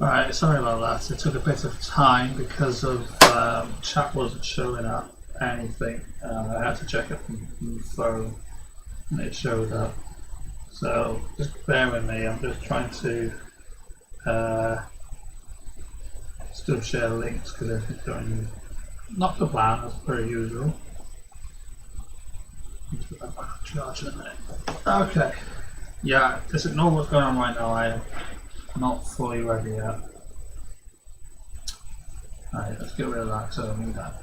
Alright, sorry about that. It took a bit of time because of chat wasn't showing up anything. I had to check it from the phone and it showed up. So just bear with me. I'm just trying to still share links because everything's going not the plan as per usual. Let's put that back on charge in a minute. Okay. Yeah, just ignore what's going on right now. I am not fully ready yet. Alright, let's get rid of that so I don't need that.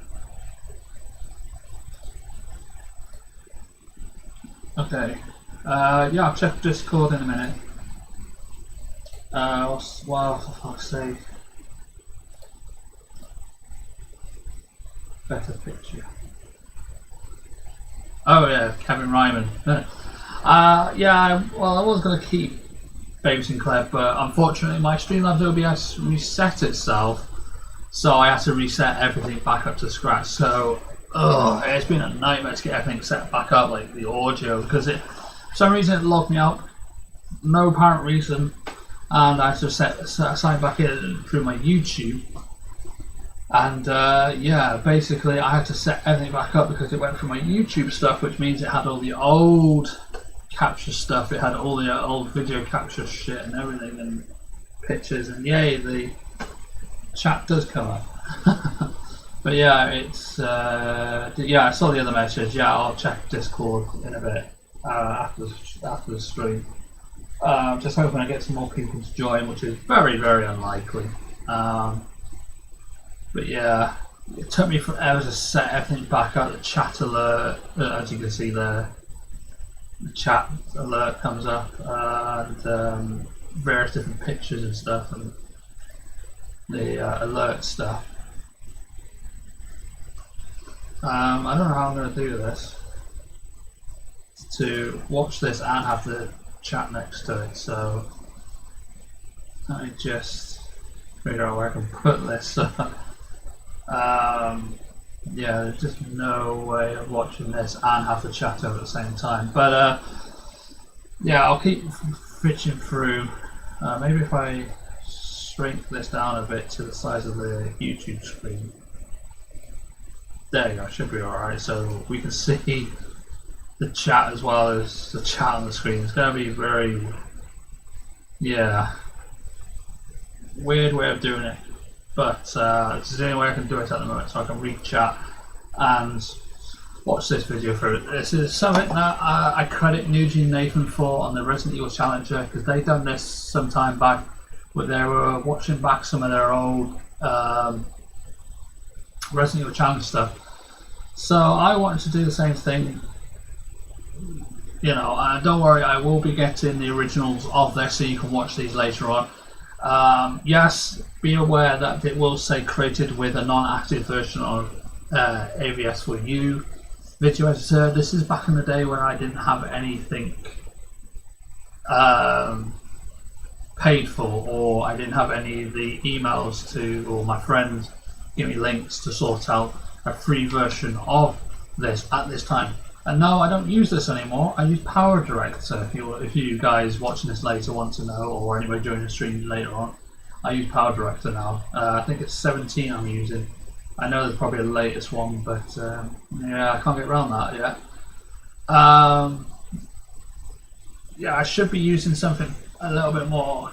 Okay. Yeah, I'll check Discord in a minute. Well, for fuck's sake. Better picture. Oh yeah, Kevin Ryman. Yeah, well, I was going to keep Baby Sinclair, but unfortunately my Streamlabs OBS reset itself, so I had to reset everything back up to scratch. So, it's been a nightmare to get everything set back up, like the audio, because for some reason it logged me out, no apparent reason, and I had to sign back in through my YouTube. And yeah, basically I had to set everything back up because it went from my YouTube stuff, which means it had all the old capture stuff, it had all the old video capture shit and everything and pictures, and yay, the chat does come up. But yeah, it's yeah, I saw the other message. Yeah, I'll check Discord in a bit after the stream. Just hoping I get some more people to join, which is very, very unlikely. But yeah, it took me forever to set everything back up. The chat alert, as you can see there, the chat alert comes up, and various different pictures and stuff, and the alert stuff. I don't know how I'm going to do this to watch this and have the chat next to it, so let me just figure out where I can put this. Yeah, there's just no way of watching this and have the chat over at the same time. But yeah, I'll keep fitching through. Maybe if I shrink this down a bit to the size of the YouTube screen. There you go, should be alright. So we can see the chat as well as the chat on the screen. It's going to be very, yeah, weird way of doing it. But this is the only way I can do it at the moment, so I can read chat and watch this video through. This is something that I credit Nuji and Nathan for on the Resident Evil Challenger, because they done this some time back, but they were watching back some of their old Resident Evil Challenge stuff. So I wanted to do the same thing, you know, don't worry, I will be getting the originals of this so you can watch these later on. Yes, be aware that it will say created with a non-active version of AVS4U video editor. This is back in the day when I didn't have anything paid for, or I didn't have any of the emails to, or my friends give me links to sort out a free version of this at this time. And no, I don't use this anymore. I use PowerDirector. If you guys watching this later want to know, or anybody joining the stream later on, I use PowerDirector now. I think it's 17 I'm using. I know there's probably a latest one, but yeah, I can't get around that yet. Yeah, I should be using something a little bit more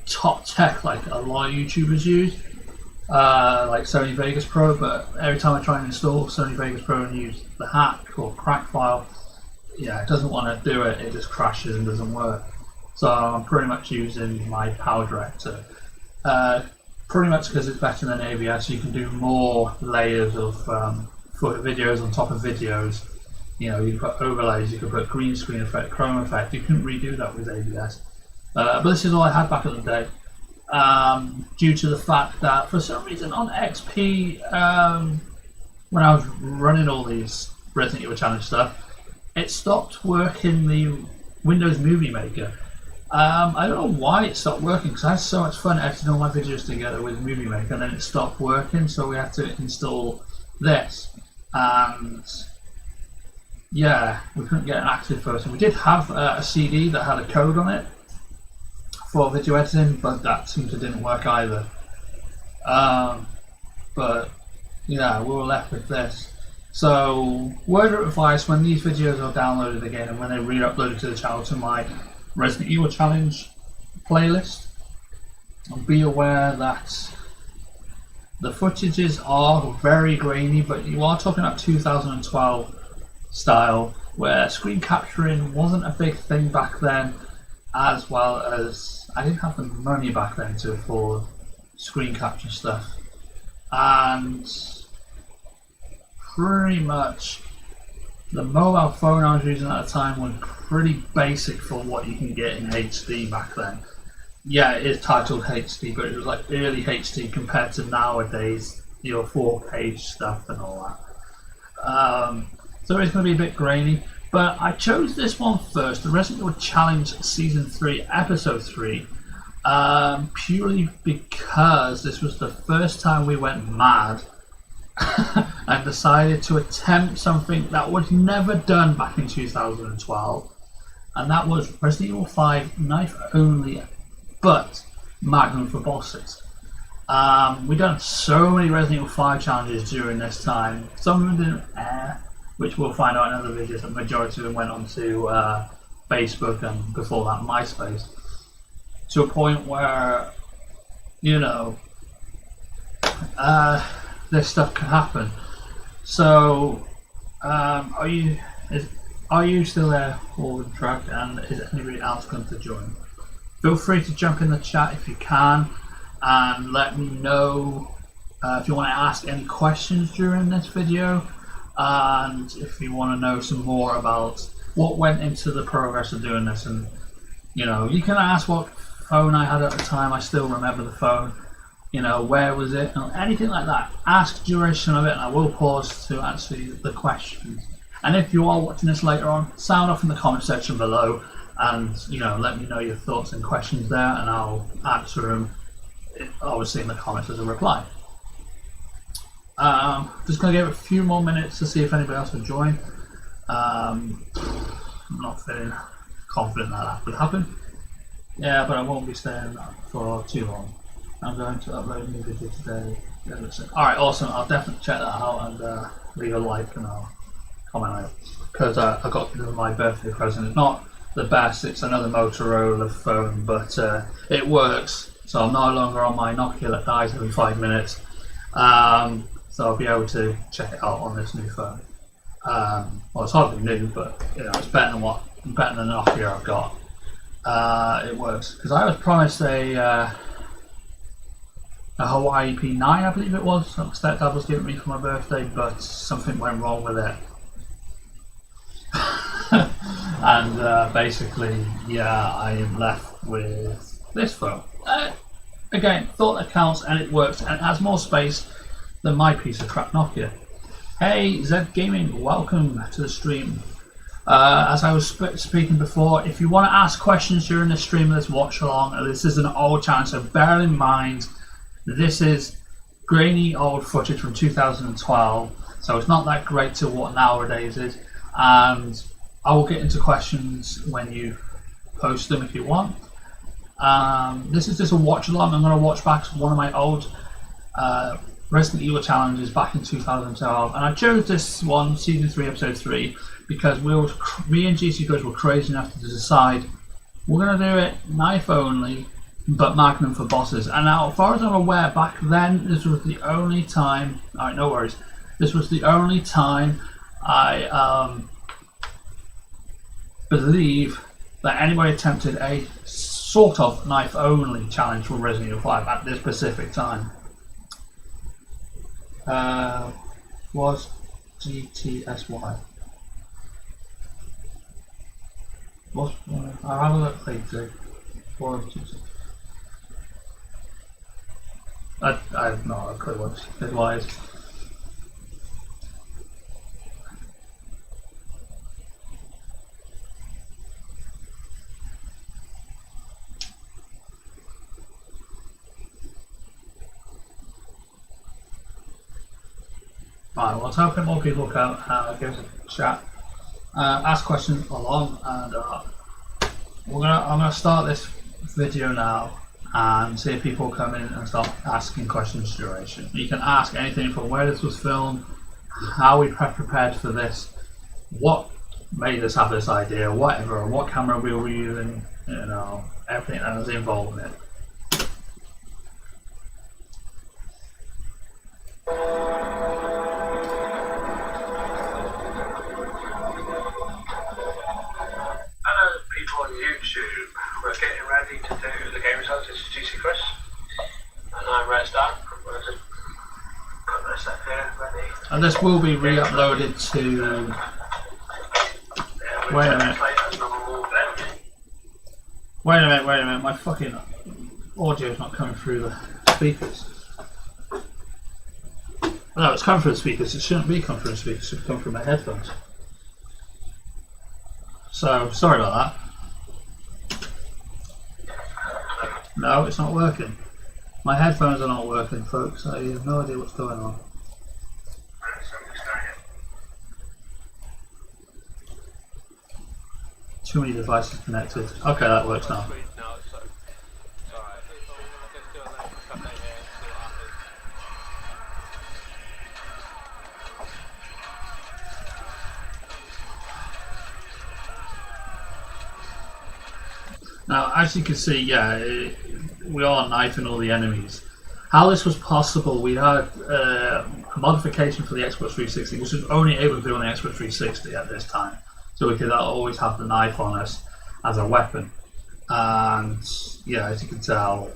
top tech, like a lot of YouTubers use, like Sony Vegas Pro. But every time I try and install Sony Vegas Pro and use the hack or crack file, yeah, it doesn't want to do it. It just crashes and doesn't work. So I'm pretty much using my PowerDirector. Pretty much because it's better than AVS. You can do more layers of videos on top of videos. You know, you can put overlays, you can put green screen effect, chroma effect. You couldn't redo that with AVS. But this is all I had back in the day. Due to the fact that for some reason on XP, when I was running all these Resident Evil Challenge stuff, it stopped working the Windows Movie Maker. I don't know why it stopped working, because I had so much fun editing all my videos together with Movie Maker, and then it stopped working, so we had to install this. And yeah, we couldn't get an active version. We did have a CD that had a code on it for video editing, but that seemed to didn't work either. But yeah, we were left with this. So, word of advice: when these videos are downloaded again and when they're re-uploaded to the channel to my Resident Evil Challenge playlist, be aware that the footages are very grainy, but you are talking about 2012 style, where screen capturing wasn't a big thing back then, as well as I didn't have the money back then to afford screen capture stuff. And pretty much the mobile phone I was using at the time was pretty basic for what you can get in HD back then. Yeah, it is titled HD, but it was like early HD compared to nowadays, your 4K stuff and all that. So it's going to be a bit grainy, but I chose this one first, the Resident Evil Challenge Season 3, Episode 3, purely because this was the first time we went mad and decided to attempt something that was never done back in 2012, and that was Resident Evil 5 knife only, but Magnum for bosses. We've done so many Resident Evil 5 challenges during this time. Some of them didn't air, which we'll find out in other videos. The majority of them went onto Facebook and before that MySpace, to a point where, you know, this stuff can happen. So, are you still there, Forward Track, and is anybody else going to join? Feel free to jump in the chat if you can, and let me know if you want to ask any questions during this video, and if you want to know some more about what went into the progress of doing this. And you know, you can ask what phone I had at the time. I still remember the phone. You know, where was it? You know, anything like that. Ask duration of it, and I will pause to answer the questions. And if you are watching this later on, sound off in the comment section below, and you know, let me know your thoughts and questions there, and I'll answer them, obviously in the comments as a reply. Just going to give it a few more minutes to see if anybody else will join. I'm not feeling confident that would happen. Yeah, but I won't be staying for too long. I'm going to upload a new video today. Alright, awesome. I'll definitely check that out and leave a like, and I'll comment on it. Because I got my birthday present. It's not the best, it's another Motorola phone, but it works. So I'm no longer on my Nokia that dies every 5 minutes. So I'll be able to check it out on this new phone. Well, it's hardly new, but you know, it's better than the Nokia I've got. It works. Because I was promised a Hawaii P9, I believe it was, that my stepdad was giving me for my birthday, but something went wrong with it. And basically, yeah, I am left with this phone. Again, thought that counts, and it works, and it has more space than my piece of crap Nokia. Hey, Zed Gaming, welcome to the stream. As I was speaking before, if you want to ask questions during the stream, let's watch along. This is an old challenge, so bear in mind this is grainy old footage from 2012, so it's not that great to what nowadays is. And I will get into questions when you post them if you want. This is just a watch along. I'm going to watch back one of my old Resident Evil challenges back in 2012, and I chose this one, Season 3, Episode 3, because me and GC Goods were crazy enough to decide we're going to do it knife only, but Magnum for bosses. And now, as far as I'm aware, back then, this was the only time, alright, no worries, this was the only time I believe that anybody attempted a sort of knife only challenge for Resident Evil 5 at this specific time. Was GTSY. I'll have a look later. I have no clue what it was. Right, well, let's hoping more people can give us a chat, ask questions along, and I'm gonna start this video now and see if people come in and start asking questions duration. You can ask anything from where this was filmed, how we prepared for this, what made us have this idea, whatever, what camera we were using, you know, everything that was involved in it. Hello people on YouTube, we're getting ready to do the game results. This is GC Chris and I'm Res Dan. I'm going to put this up here ready. And this will be re-uploaded to... Wait a minute. Wait a minute, my fucking audio is not coming through the speakers. No, it's coming through the speakers, it shouldn't be coming through the speakers, it should come through my headphones. So, sorry about that. No, it's not working. My headphones are not working, folks, I have no idea what's going on. Too many devices connected. Okay, that works now. Now, as you can see, yeah, we are knifing all the enemies. How this was possible, we had a modification for the Xbox 360, which was only able to do on the Xbox 360 at this time. So we could always have the knife on us as a weapon. And yeah, as you can tell,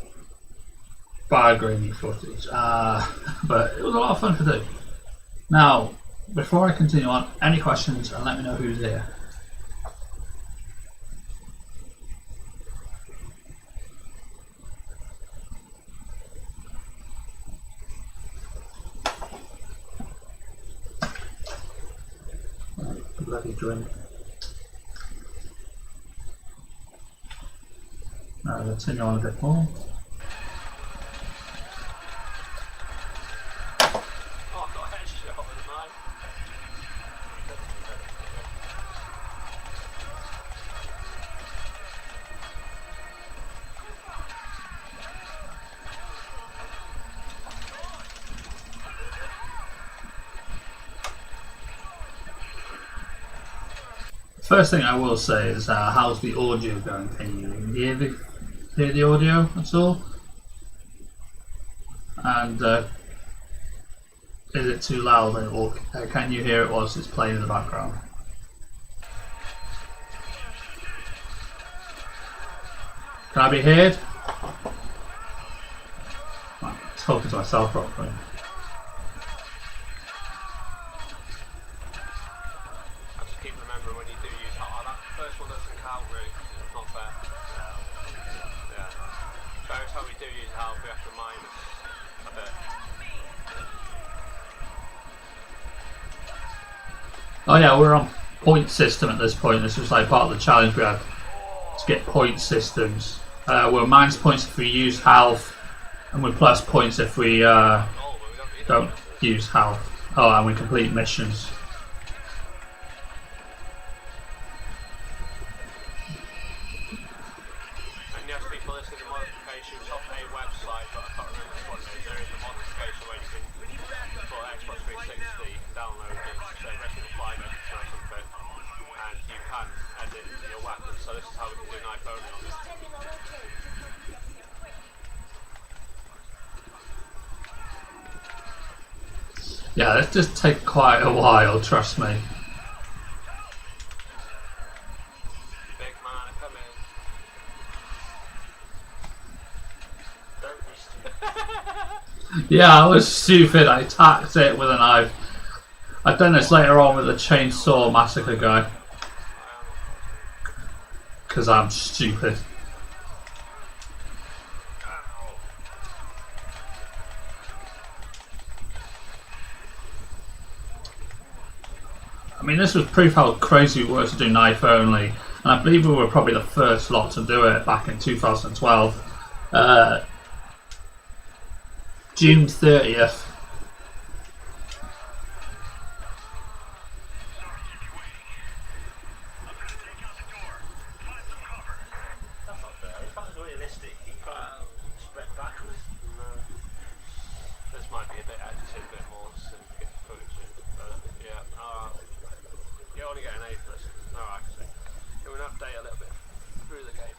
bad grainy footage. But it was a lot of fun to do. Now, before I continue on, any questions and let me know who's here. Bloody drink. Now continue on a bit more. First thing I will say is how's the audio going? Can you hear the audio at all? And is it too loud, or can you hear it whilst it's playing in the background? Can I be heard? I'm talking to myself properly. Oh yeah, we're on point system at this point. This was like part of the challenge we had to get point systems. We're minus points if we use health, and we're plus points if we don't use health. Oh, and we complete missions. And yes, people, this is a modification. It's off a website, but I can't remember which one it is. There is a modification where you can, for Xbox 360, you can download it, say Resident Evil 5 or something, and you can edit your weapon. So this is how we can do knife only on this. Yeah, this just take quite a while, trust me. Big man, come in. Yeah, I was stupid. I attacked it with a knife. I've done this later on with the Chainsaw Massacre guy. Because I'm stupid. I mean, this was proof how crazy we were to do knife only. And I believe we were probably the first lot to do it back in 2012. June 30th. a bit edited, a bit more to get the footage in. But yeah, you're only getting 8 for this. Alright, so it will update a little bit through the game.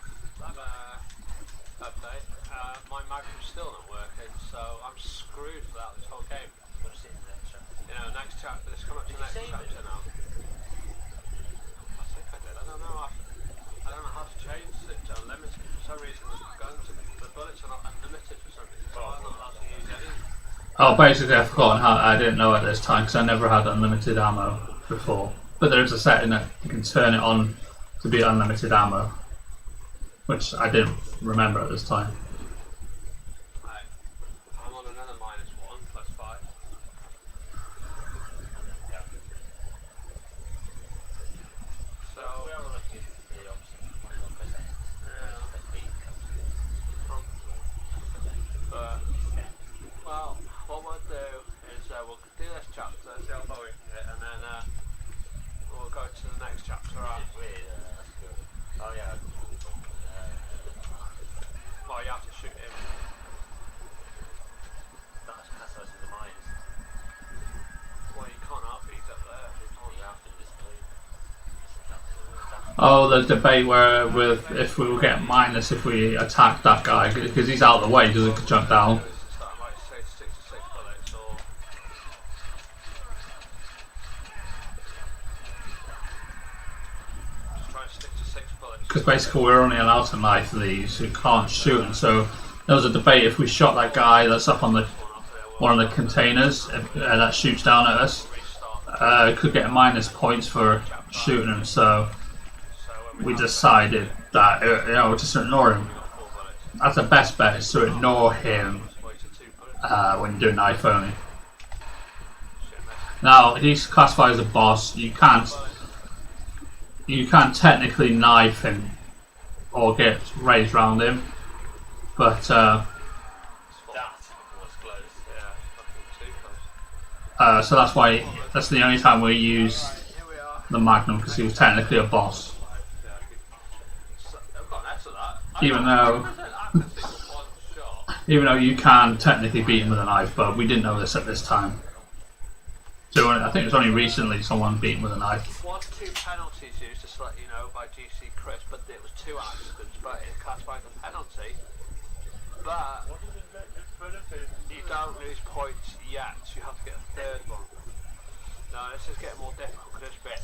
Update. My Magnum's still not working, so I'm screwed for this whole game. What's in the next chapter? You know, next chapter. Let's come up to the next chapter now. I think I did. I don't know. I don't know how to change it to unlimited. For some reason, the bullets are not unlimited for some reason, so I'm not allowed to use any. Oh, basically I've forgotten how, I didn't know at this time because I never had unlimited ammo before. But there is a setting that you can turn it on to be unlimited ammo, which I didn't remember at this time. Right. I'm on another -1 +5. Yeah. So, We are looking at the opposite. Might not press A. Press B comes but, well, what we'll do is we'll do this chapter, see how far we can get, and then we'll go to the next chapter. It's weird. That's good. Oh yeah. Well, you have to shoot him. That's those are the mines. Well, you can't help it, he's up there. You have to display. Oh, the debate where with if we will get minus if we attack that guy because he's out of the way because he could jump down. So I might say 66 bullets or... Just try and stick to 6 bullets. Because basically we're only allowed to knife these who can't shoot, and so there was a debate if we shot that guy that's up on the one of the containers that shoots down at us, could get minus points for shooting him. So we decided that just ignore him. That's the best bet, is to ignore him when you're doing knife only. Now he's classified as a boss. You can't technically knife him or get raised around him, but That was close. Yeah, fucking too close. so that's the only time we use Here we are. the Magnum, because he was technically a boss. So, I've got an X of that. Even though- one shot. Even though you can technically beat him with a knife, but we didn't know this at this time. So I think it was only recently someone beat him with a knife. 1 2 penalties used, just to let you know, by GC Chris, but it was 2 accidents, but it classified as a penalty. But you don't lose points yet, you have to get a 3rd one. No, this is getting more difficult because this bit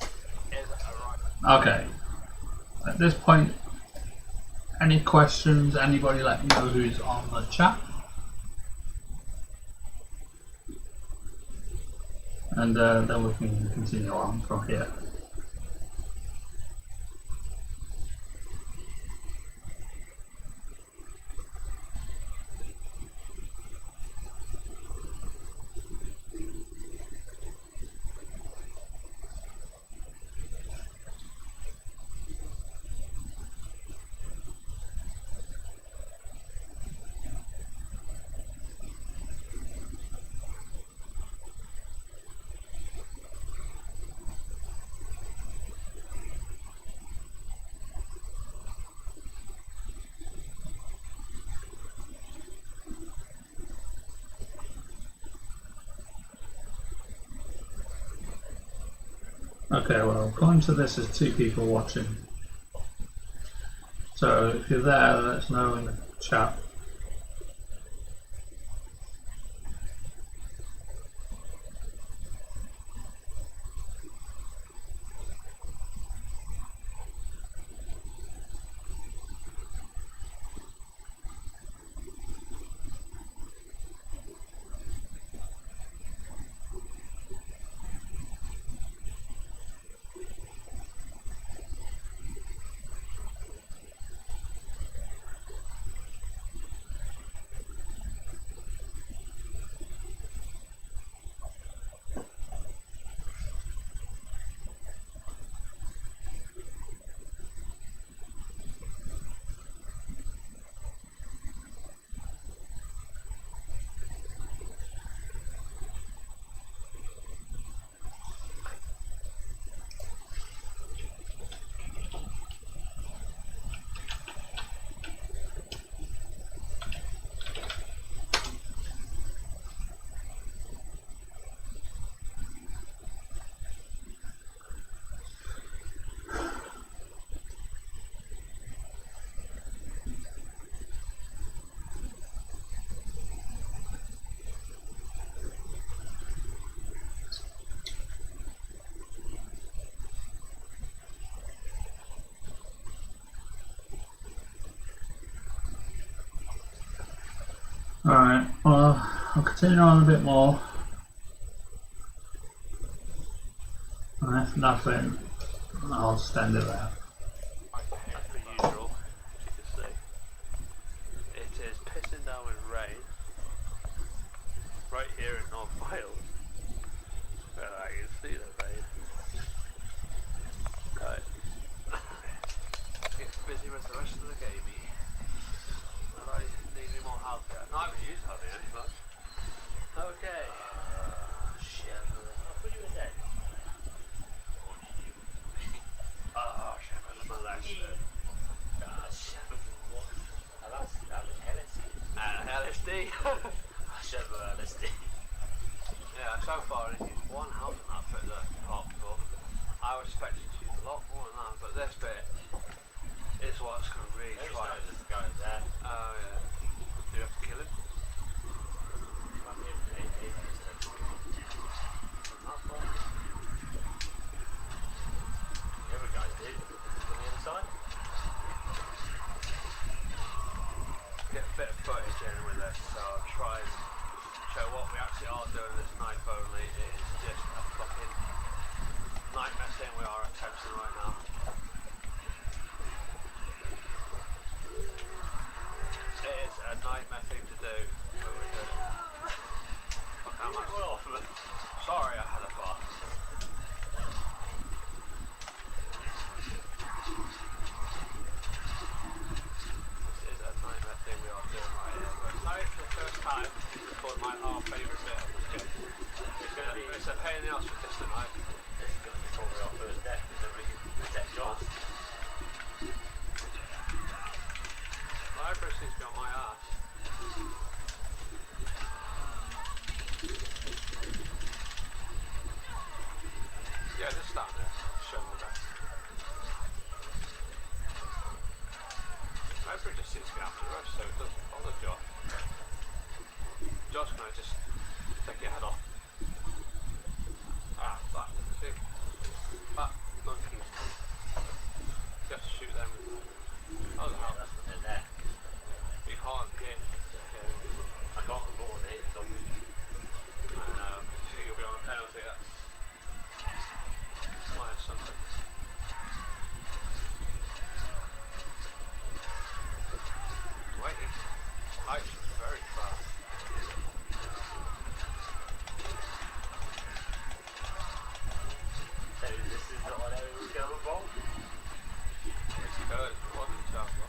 is alright. Okay. At this point, any questions? Anybody let me know who's on the chat. And then we can continue on from here. Okay, well, according to this, there's 2 people watching. So if you're there, let us know in the chat. Alright, well, I'll continue on a bit more. And if nothing, I'll just end it there. As per usual, as you can see, it is pissing down with rain right here in North Wales. Well, I can see the rain. Right. Get busy with the rest of the gamey. Well, I need me more help here. No, I haven't used help any much. Okay. Shit. I thought you were dead. Oh, shit, my legs. Ah, shit. What? That was LSD. LSD. I should have LSD. Yeah, so far I've used one housing outfit that popped up. I was expecting to use a lot more than that, but this bit is what's going to really Maybe it's try not it. just the guy there. Oh yeah. Do you have to kill him? Might be an AA instead. Not far. The other guy did. On the other side? Get a bit of footage in with it, so I'll try and show what we actually are doing this knife only. It is just a fucking nightmare thing we are attempting right now. It is a nightmare thing to do, but we're doing it. Fuck, I'm actually sorry I had a bar. This is a nightmare thing we are doing right here, but sorry for the first time recording our favourite bit of this game. It's a pain in the ass with this tonight. This is going to be probably our first death, and then we can protect Josh. Library seems to be on my ass. Yeah, just stand there. Show me that. Library just seems to be after us, so it doesn't bother Josh. Josh, can I just take your head off? Ah, fuck. Big fat monkeys. You have to shoot them. Oh, the hell. That's what they're there. You can't get. I got the ball and it was on me. And you'll be on a penalty. That's minus something. Waiting. Height very fast. So this is not what I was going for. It's good. It wasn't terrible.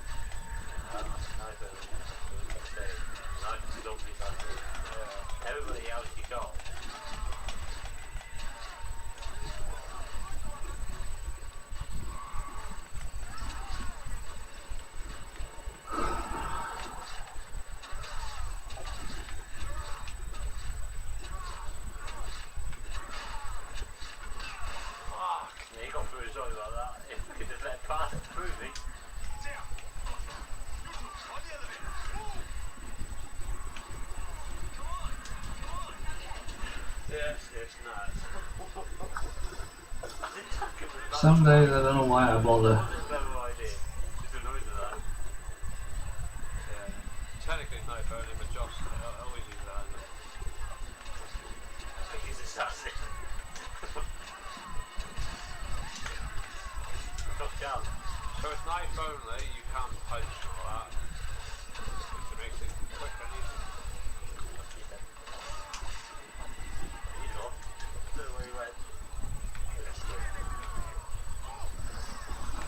Everybody else you got. Fuck. Yeah, you got through a joy like that. If we could have let past it through me. Yes, it's nuts. Some days I don't know why I bother. Clever idea. Just annoyed with that. Yeah. Technically it's not only, but Josh always uses that. I think he's assassin. Got down. So it's knife only, you can't punch like that. Which makes it quicker and easier. He's off. I don't know where he went.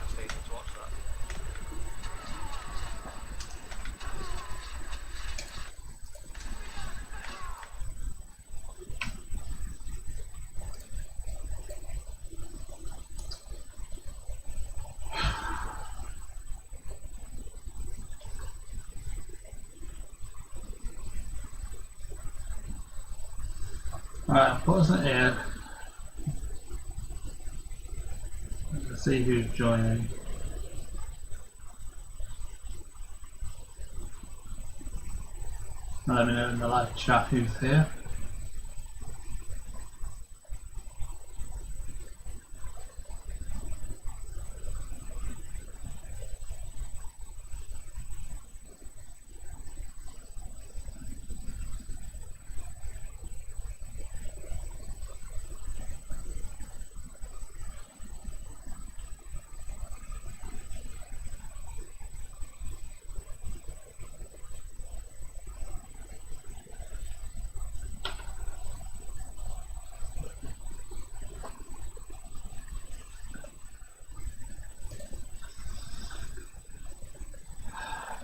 It's easy to watch that. Alright, pause it here. Let's see who's joining. Let me know in the live chat who's here.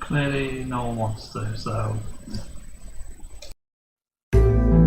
clearly no one wants to, so